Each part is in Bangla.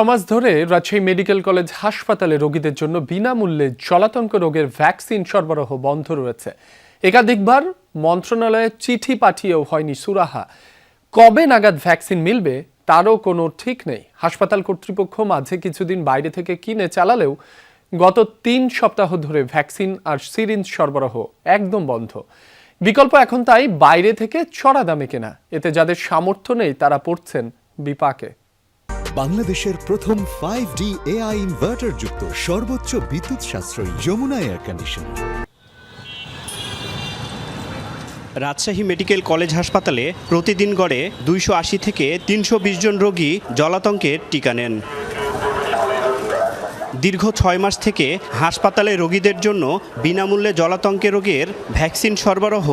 মাস ধরে রাজশাহী মেডিকেল কলেজ হাসপাতালে রোগীদের জন্য বিনামূল্যে জলাতঙ্ক রোগের ভ্যাকসিন সরবরাহ বন্ধ রয়েছে। একাধিকবার মন্ত্রণালয়ে চিঠি পাঠিয়েও হয়নি সুরাহা। কবে নাগাদ ভ্যাকসিন মিলবে তারও কোনো ঠিক নেই। হাসপাতাল কর্তৃপক্ষ মাঝে কিছুদিন বাইরে থেকে কিনে চালালেও গত 3 সপ্তাহ ধরে ভ্যাকসিন আর সিরিঞ্জ সরবরাহ একদম বন্ধ। বিকল্প এখন তাই বাইরে থেকে চড়া দামে কেনা। এতে যাদের সামর্থ্য নেই তারা পড়ছেন বিপাকে। বাংলাদেশের প্রথম 5D AI ইনভার্টার যুক্ত সর্বোচ্চ বিদ্যুৎ সাশ্রয়ী Jamuna air conditioner. Rajshahi medical college হাসপাতালে প্রতিদিন গড়ে 280 থেকে 320 জন রোগী জলাতঙ্কের টিকা নেন। দীর্ঘ 6 মাস থেকে হাসপাতালে রোগীদের জন্য বিনামূল্যে জলাতঙ্ক রোগের ভ্যাকসিন সরবরাহ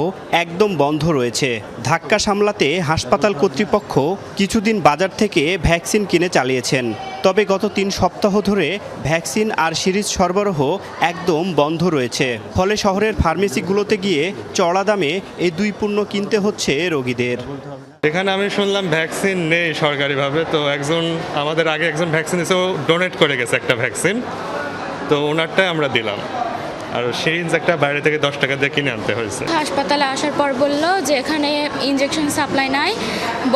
একদম বন্ধ রয়েছে। ধাক্কা সামলাতে হাসপাতাল কর্তৃপক্ষ কিছুদিন বাজার থেকে ভ্যাকসিন কিনে চালিয়েছেন। তবে গত 3 সপ্তাহ ধরে ভ্যাকসিন আর সিরিজ সরবরাহ একদম বন্ধ রয়েছে। ফলে শহরের ফার্মেসিগুলোতে গিয়ে চড়া দামে এই দুই পণ্য কিনতে হচ্ছে রোগীদের। এখানে আমি শুনলাম ভ্যাকসিন নেই সরকারিভাবে, তো আমাদের আগে একজন ভ্যাকসিন এসেও ডোনেট করে গেছে একটা ভ্যাকসিন, তো ওনারটাই আমরা দিলাম। আর সিরিঞ্জ একটা বাইরে থেকে 10 টাকা দিয়ে কিনে আনতে হয়েছে। হাসপাতালে আসার পর বললো যে এখানে ইনজেকশন সাপ্লাই নাই,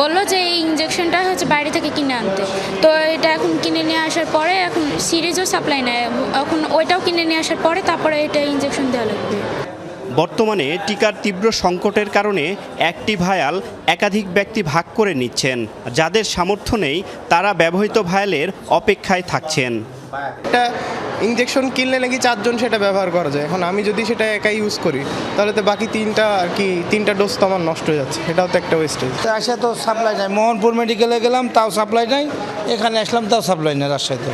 বললো যে এই ইনজেকশনটা হচ্ছে বাইরে থেকে কিনে আনতে। তো এটা এখন কিনে নিয়ে আসার পরে এখন সিরিজও সাপ্লাই নাই, এখন ওইটাও কিনে নিয়ে আসার পরে তারপরে এটা ইনজেকশন দেওয়া লাগবে। বর্তমানে টিকার তীব্র সংকটের কারণে একটি ভায়াল একাধিক ব্যক্তি ভাগ করে নিচ্ছেন। যাদের সামর্থ্য নেই তারা ব্যবহৃত ভায়ালের অপেক্ষায় থাকছেন। একটা ইনজেকশন কিনলে নাকি 4 জন সেটা ব্যবহার করা যায়। এখন আমি যদি সেটা একাই ইউজ করি তাহলে তো বাকি 3টা ডোজ তো আমার নষ্ট হয়ে যাচ্ছে, এটাও তো একটা ওয়েস্টেজ। আসে তো সাপ্লাই নাই, মোহনপুর মেডিকেলে গেলাম তাও সাপ্লাই নাই, এখানে আসলাম তাও সাপ্লাই নাই রাজশাহীতে।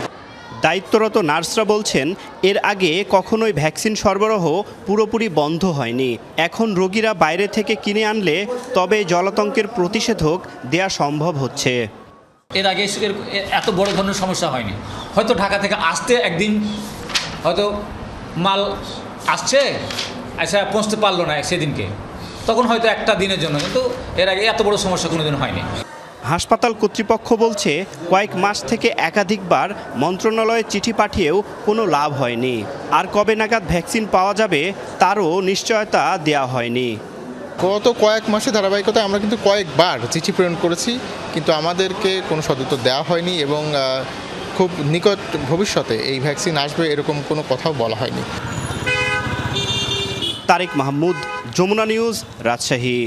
দায়িত্বরত নার্সরা বলছেন এর আগে কখনোই ভ্যাকসিন সরবরাহ পুরোপুরি বন্ধ হয়নি। এখন রোগীরা বাইরে থেকে কিনে আনলে তবে জলাতঙ্কের প্রতিষেধক দেয়া সম্ভব হচ্ছে। এর আগে এত বড় ধরনের সমস্যা হয়নি। হয়তো ঢাকা থেকে আসতে একদিন হয়তো মাল আসছে, আচ্ছা পৌঁছতে পারলো না সেদিনকে, তখন হয়তো একটা দিনের জন্য, কিন্তু এর আগে এত বড় সমস্যা কোনোদিন হয়নি। হাসপাতাল কর্তৃপক্ষ বলছে কয়েক মাস থেকে একাধিকবার মন্ত্রণালয়ে চিঠি পাঠিয়েও কোনো লাভ হয়নি। আর কবে নাগাদ ভ্যাকসিন পাওয়া যাবে তারও নিশ্চয়তা দেওয়া হয়নি। গত কয়েক মাসে ধারাবাহিকতায় আমরা কিন্তু কয়েকবার চিঠি প্রেরণ করেছি, কিন্তু আমাদেরকে কোনো সদুত্তর দেওয়া হয়নি এবং খুব নিকট ভবিষ্যতে এই ভ্যাকসিন আসবে এরকম কোনো কথাও বলা হয়নি। তারেক মাহমুদ, যমুনা নিউজ, রাজশাহী।